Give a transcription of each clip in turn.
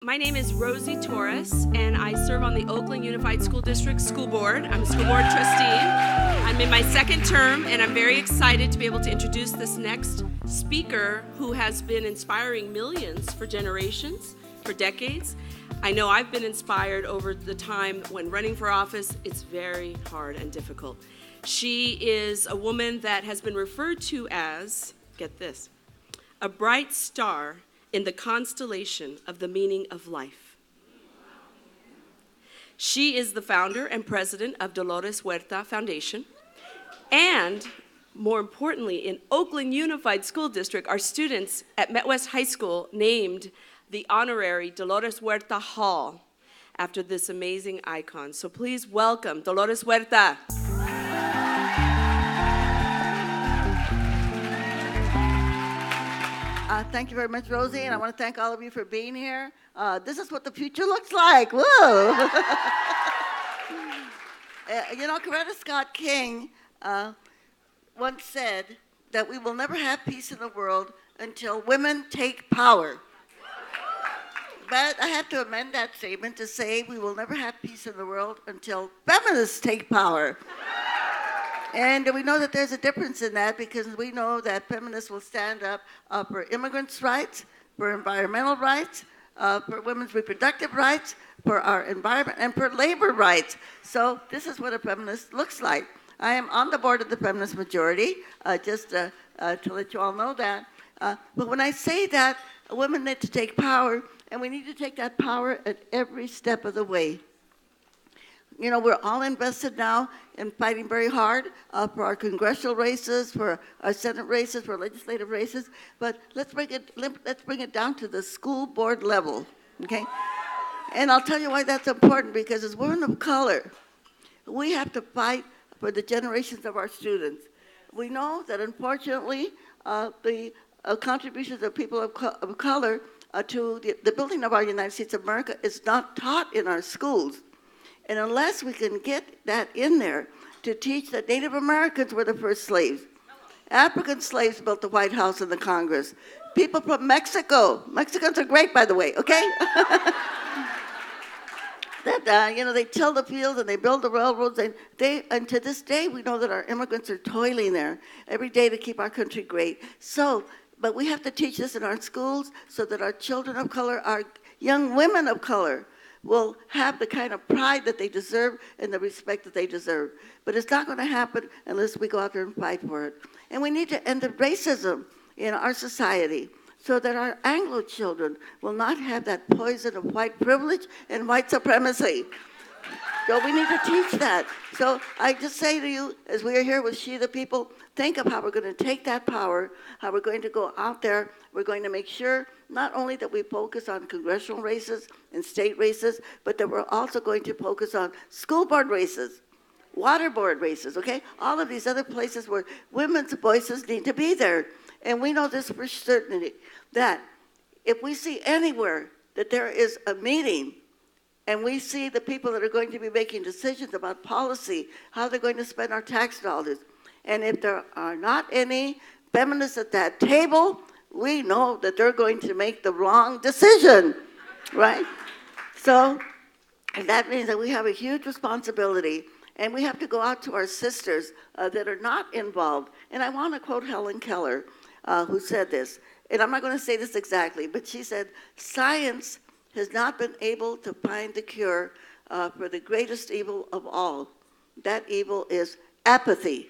My name is Roseann Torres, and I serve on the Oakland Unified School District School Board. I'm a school board trustee. I'm in my second term, and I'm very excited to be able to introduce this next speaker who has been inspiring millions for generations, for decades. I know I've been inspired over the time when running for office. It's very hard and difficult. She is a woman that has been referred to as, get this, a bright star in the constellation of the meaning of life. She is the founder and president of Dolores Huerta Foundation. And more importantly, in Oakland Unified School District, our students at Met West High School named the honorary Dolores Huerta Hall after this amazing icon. So please welcome Dolores Huerta. Thank you very much, Rosie, and I want to thank all of you for being here. This is what the future looks like. Whoa! Coretta Scott King once said that we will never have peace in the world until women take power. But I have to amend that statement to say we will never have peace in the world until feminists take power. And we know that there's a difference in that because we know that feminists will stand up for immigrants' rights, for environmental rights, for women's reproductive rights, for our environment, and for labor rights. So this is what a feminist looks like. I am on the board of the feminist majority, just to let you all know that. But when I say that, women need to take power, and we need to take that power at every step of the way. You know, we're all invested now in fighting very hard for our congressional races, for our Senate races, for legislative races. But let's bring it down to the school board level, okay? And I'll tell you why that's important, because as women of color, we have to fight for the generations of our students. We know that unfortunately, the contributions of people of color to the building of our United States of America is not taught in our schools. And unless we can get that in there to teach that Native Americans were the first slaves, African slaves built the White House and the Congress, people from Mexico, Mexicans are great, by the way, okay? They till the fields and they build the railroads, and to this day we know that our immigrants are toiling there every day to keep our country great. But we have to teach this in our schools so that our children of color, our young women of color, will have the kind of pride that they deserve and the respect that they deserve. But it's not going to happen unless we go out there and fight for it. And we need to end the racism in our society so that our Anglo children will not have that poison of white privilege and white supremacy. So we need to teach that. So I just say to you, as we are here with She the People, think of how we're going to take that power, how we're going to go out there. We're going to make sure not only that we focus on congressional races and state races, but that we're also going to focus on school board races, water board races, okay? All of these other places where women's voices need to be there. And we know this for certainty, that if we see anywhere that there is a meeting and we see the people that are going to be making decisions about policy, how they're going to spend our tax dollars, and if there are not any feminists at that table, we know that they're going to make the wrong decision, right? So that means that we have a huge responsibility, and we have to go out to our sisters that are not involved. And I want to quote Helen Keller, who said this, and I'm not going to say this exactly, but she said, "Science has not been able to find the cure for the greatest evil of all. That evil is apathy."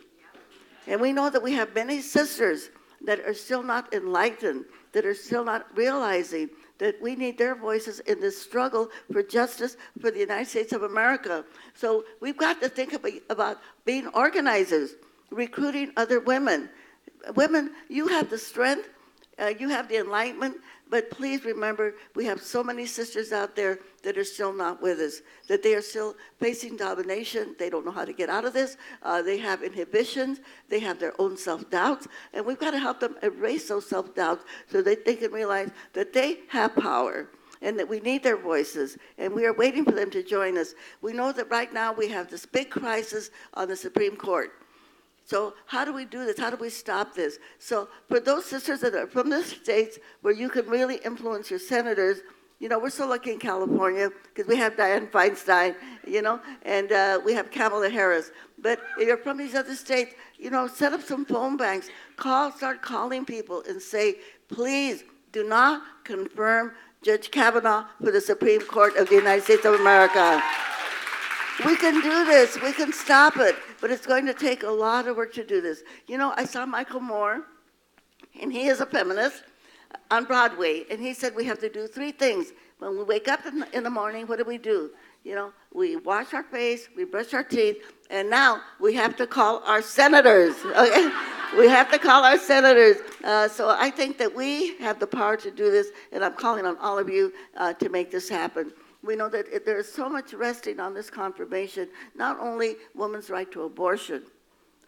And we know that we have many sisters that are still not enlightened, that are still not realizing that we need their voices in this struggle for justice for the United States of America. So we've got to think about being organizers, recruiting other women. Women, you have the strength, you have the enlightenment, but please remember, we have so many sisters out there that are still not with us, that they are still facing domination. They don't know how to get out of this. They have inhibitions. They have their own self-doubts. And we've got to help them erase those self-doubts so that they can realize that they have power and that we need their voices. And we are waiting for them to join us. We know that right now we have this big crisis on the Supreme Court. So how do we do this? How do we stop this? So for those sisters that are from the states where you can really influence your senators, We're so lucky in California because we have Dianne Feinstein, and we have Kamala Harris. But if you're from these other states, set up some phone banks. Start calling people and say, please do not confirm Judge Kavanaugh for the Supreme Court of the United States of America. We can do this. We can stop it. But it's going to take a lot of work to do this. I saw Michael Moore, and he is a feminist, on Broadway, and he said we have to do 3 things. When we wake up in the morning, what do? We wash our face, we brush our teeth, and now we have to call our senators, okay? We have to call our senators. So I think that we have the power to do this, and I'm calling on all of you to make this happen. We know that there is so much resting on this confirmation, not only women's right to abortion,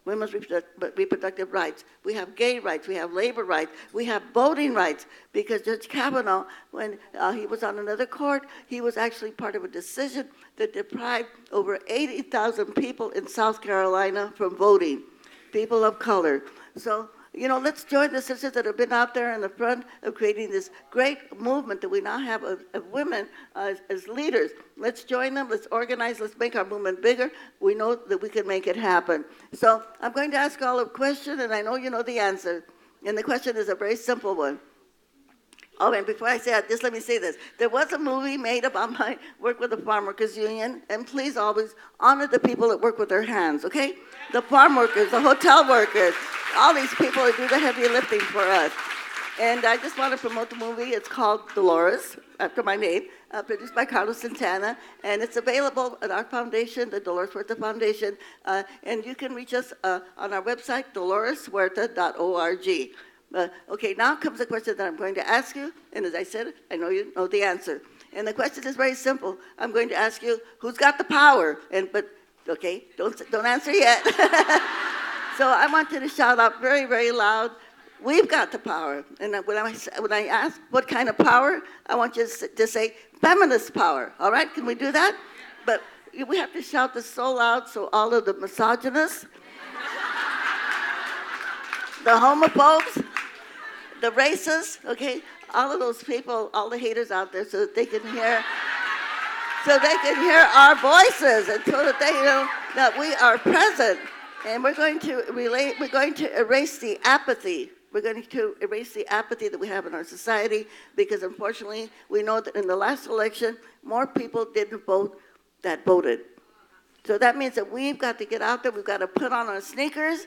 women's reproductive rights. We have gay rights. We have labor rights. We have voting rights. Because Judge Kavanaugh, when he was on another court, he was actually part of a decision that deprived over 80,000 people in South Carolina from voting, people of color. So, let's join the sisters that have been out there in the front of creating this great movement that we now have of women as leaders. Let's join them. Let's organize. Let's make our movement bigger. We know that we can make it happen. So I'm going to ask all a question, and I know you know the answer. And the question is a very simple one. Oh, and before I say that, just let me say this. There was a movie made about my work with the Farm Workers Union, and please always honor the people that work with their hands, okay? The farm workers, the hotel workers, all these people that do the heavy lifting for us. And I just want to promote the movie. It's called Dolores, after my name, produced by Carlos Santana, and it's available at our foundation, the Dolores Huerta Foundation, and you can reach us on our website, doloreshuerta.org. Okay, now comes the question that I'm going to ask you, and as I said, I know you know the answer. And the question is very simple. I'm going to ask you, who's got the power? Okay, don't answer yet. So I want you to shout out very, very loud, we've got the power. And when I ask what kind of power, I want you to say feminist power. All right, can we do that? But we have to shout this so loud so all of the misogynists, the homophobes, the racists, okay, all of those people, all the haters out there, so that they can hear, our voices, and so that they know that we are present. And we're going to erase the apathy. We're going to erase the apathy that we have in our society, because unfortunately, we know that in the last election, more people didn't vote that voted. So that means that we've got to get out there, we've got to put on our sneakers,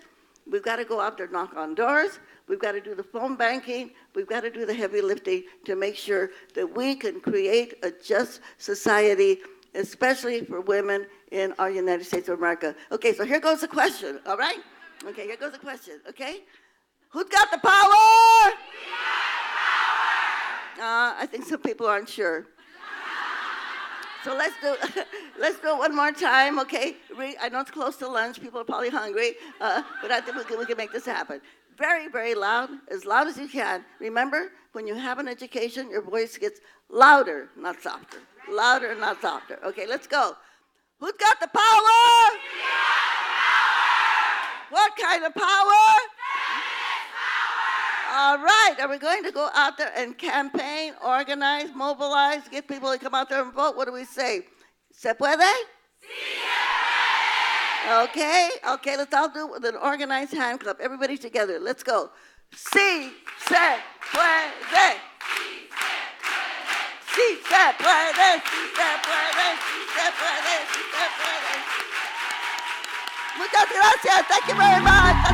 we've got to go out there, knock on doors, we've got to do the phone banking, we've got to do the heavy lifting to make sure that we can create a just society, especially for women in our United States of America. Okay, so here goes the question, all right? Okay, here goes the question, okay? Who's got the power? We got the power! I think some people aren't sure. So let's do it one more time, okay? I know it's close to lunch, people are probably hungry, but I think we can make this happen. Very, very loud as you can. Remember, when you have an education, your voice gets louder, not softer. Louder, not softer. Okay, let's go. Who's got the power? We got the power! What kind of power? Feminist power! All right, are we going to go out there and campaign, organize, mobilize, get people to come out there and vote? What do we say? ¿Se puede? Sí se puede! Okay, let's all do it with an organized hand clap. Everybody together, let's go. Sí se puede! Sí se puede, sí se puede, sí se puede, sí se puede. Muchas gracias. Thank you very much.